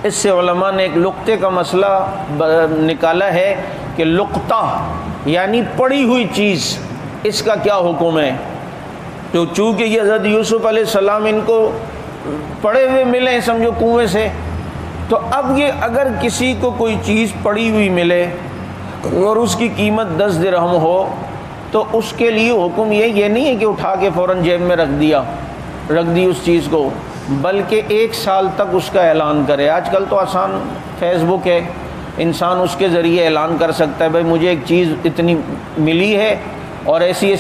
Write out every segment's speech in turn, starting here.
اس سے علماء نے ایک لقطے کا مسئلہ نکالا ہے کہ لقطہ یعنی پڑی ہوئی چیز، اس کا کیا حکم ہے؟ تو چونکہ یہ حضرت یوسف علیہ السلام ان کو پڑے ہوئے ملے سمجھو کنویں سے، تو اب یہ اگر کسی کو کوئی چیز پڑی ہوئی ملے اور اس کی قیمت 10 درہم ہو تو اس کے لیے حکم یہ نہیں ہے کہ اٹھا کے فوراً جیب میں رکھ دی اس چیز کو، بلکہ 1 سال تک اس کا اعلان کرے۔ آج کل تو آسان فیس بک ہے، انسان اس کے ذریعے اعلان کر سکتا ہے بھائی مجھے ایک چیز اتنی ملی ہے اور ایسی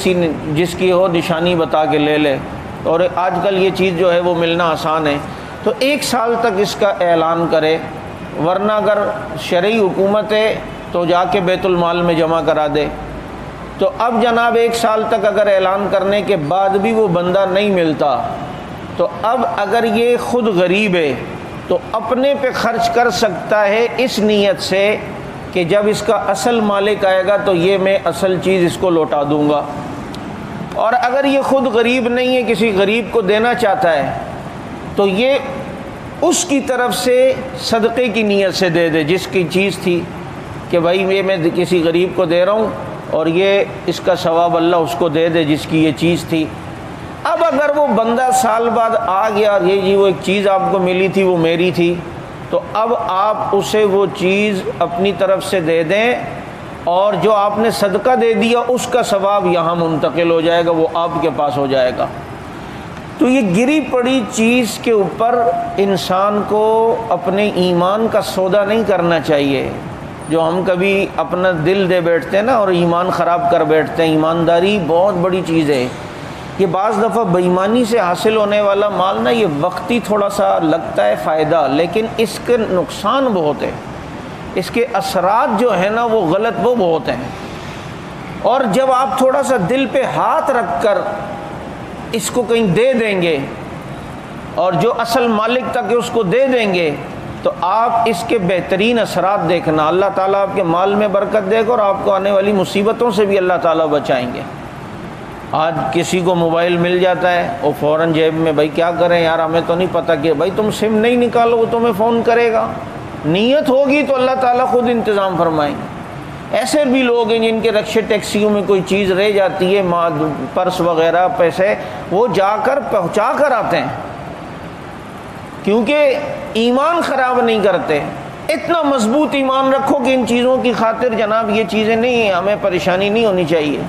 جس کی ہو نشانی بتا کے لے لے، اور آج کل یہ چیز جو ہے وہ ملنا آسان ہے، تو 1 سال تک اس کا اعلان کرے، ورنہ اگر شرعی حکومت ہے تو جا کے بیت المال میں جمع کرا دے۔ تو اب جناب 1 سال تک اگر اعلان کرنے کے بعد بھی وہ بندہ نہیں ملتا تو اب اگر یہ خود غریب ہے تو اپنے پہ خرچ کر سکتا ہے اس نیت سے کہ جب اس کا اصل مالک آئے گا تو یہ میں اصل چیز اس کو لوٹا دوں گا۔ اور اگر یہ خود غریب نہیں ہے، کسی غریب کو دینا چاہتا ہے تو یہ اس کی طرف سے صدقے کی نیت سے دے دے جس کی چیز تھی کہ بھائی یہ میں کسی غریب کو دے رہا ہوں اور یہ اس کا ثواب اللہ اس کو دے دے جس کی یہ چیز تھی۔ اب اگر وہ بندہ سال بعد آ گیا یہ وہ ایک چیز آپ کو ملی تھی وہ میری تھی، تو اب آپ اسے وہ چیز اپنی طرف سے دے دیں اور جو آپ نے صدقہ دے دیا اس کا ثواب یہاں منتقل ہو جائے گا، وہ آپ کے پاس ہو جائے گا۔ تو یہ گری پڑی چیز کے اوپر انسان کو اپنے ایمان کا سودا نہیں کرنا چاہیے۔ جو ہم کبھی اپنا دل دے بیٹھتے ہیں نا اور ایمان خراب کر بیٹھتے ہیں، ایمانداری بہت بڑی چیز ہے۔ یہ بعض دفعہ بے ایمانی سے حاصل ہونے والا مال نا یہ وقتی تھوڑا سا لگتا ہے فائدہ، لیکن اس کے نقصان بہت ہے، اس کے اثرات جو ہیں نا وہ غلط وہ بہت ہیں۔ اور جب آپ تھوڑا سا دل پہ ہاتھ رکھ کر اس کو کہیں دے دیں گے اور جو اصل مالک تک اس کو دے دیں گے تو آپ اس کے بہترین اثرات دیکھنا، اللہ تعالیٰ آپ کے مال میں برکت دے گا اور آپ کو آنے والی مصیبتوں سے بھی اللہ تعالیٰ بچائیں گے۔ آج کسی کو موبائل مل جاتا ہے وہ فوراً جیب میں، بھائی کیا کریں یار ہمیں تو نہیں پتہ، کہ بھائی تم سم نہیں نکالو وہ تمہیں فون کرے گا، نیت ہوگی تو اللہ تعالیٰ خود انتظام فرمائیں گے۔ ایسے بھی لوگ ہیں جن کے رکشے ٹیکسیوں میں کوئی چیز رہ جاتی ہے، پرس وغیرہ پیسے، وہ جا کر پہنچا کر آتے ہیں کیونکہ ایمان خراب نہیں کرتے۔ اتنا مضبوط ایمان رکھو کہ ان چیزوں کی خاطر جناب یہ چیزیں نہیں، ہمیں پریشانی نہیں ہونی چاہیے۔